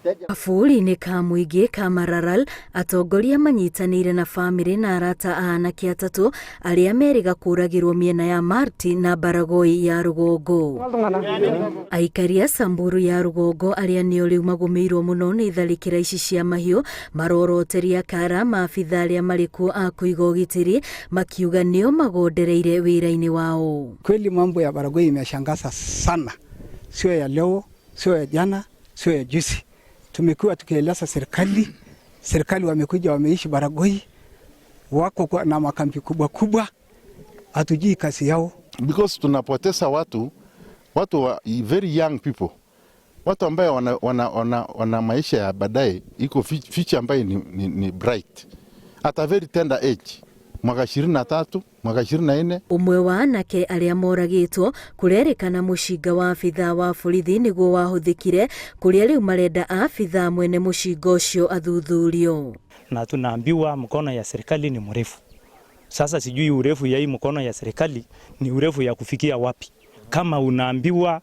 Kaburi-inĩ ka mũingĩ ka Mararal, atongoria manyitanĩire na bamĩrĩ na arata a anake atatũ arĩa merĩga kũragĩrwo mĩena ya Marti na Baragoi ya rũgongo. Aikari a Samburu ya rũgongo arĩa nĩo rĩu magũmĩirwo mũno nĩ tharĩkĩra ici cia mahiũ maroroteria kara maabitha arĩa marĩ kuo a kũiga ũgitĩri makiuga nĩo magondereire wĩra-inĩ wao. Kweli mambo ya Baragoi imeshangaza sana, sio ya leo, sio ya jana, sio ya juzi. Tumekuwa tukieleza serikali wamekuja wameishi Baragoi, wako na makambi kubwa kubwa, hatujui kazi yao. Because tunapoteza watu wa very young people, watu ambaye wana maisha ya baadaye, iko future ambaye ni bright at a very tender age. Mwaka 23, mwaka 24. Umwe wa anake arĩa moragĩtwo kũrerĩkana mũcinga wa abitha wa borithi nĩguo wahũthĩkire, kũrĩa rĩu marenda abitha mwene mũcinga ũcio athuthurio. Na tunaambiwa mkono ya serikali ni mrefu. Sasa sijui urefu ya hii mkono ya serikali ni urefu ya kufikia wapi. Kama unaambiwa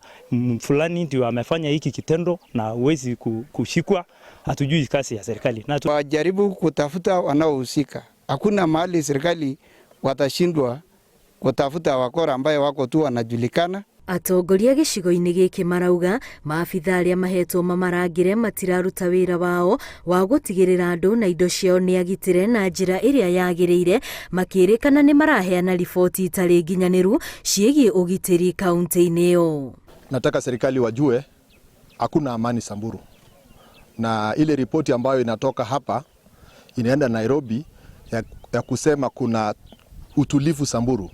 fulani ndio amefanya hiki kitendo na huwezi kushikwa, hatujui kazi ya serikali. Wajaribu kutafuta wanaohusika. Hakuna mahali serikali watashindwa kutafuta wakora ambaye wako tu wanajulikana. Atongoria gĩcigo-inĩ gĩkĩ marauga maabitha arĩa mahetwo mamarangĩre matiraruta wĩra wao wa gũtigĩrĩra andũ na indo ciao nĩ agitĩre na njĩra ĩrĩa yagĩrĩire, makĩrĩkana nĩ maraheana riboti itarĩ nginyanĩru ciĩgiĩ ũgitĩri kaunti-inĩ ĩyo. Nataka serikali wajue hakuna amani Samburu, na ile ripoti ambayo inatoka hapa inaenda Nairobi ya kusema kuna utulivu Samburu.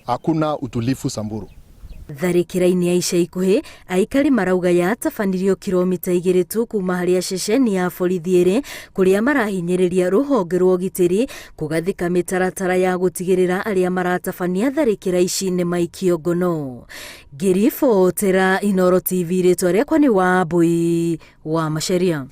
Hakuna utulivu Samburu. Tharĩkĩra-inĩ ya ica ikuhĩ, aikari marauga yatabanirio kilomita 2 tu kuma harĩa ceceni ya borithi ĩrĩ, kũrĩa marahinyĩrĩria rũhonge rwa ũgitĩri kũgathĩka mĩtaratara ya gũtigĩrĩra arĩa maratabania tharĩkĩra ici nĩ maikio ngono. Ngĩribotera Inooro TV, rĩtwa rĩakwa nĩ Wambui wa Macharia.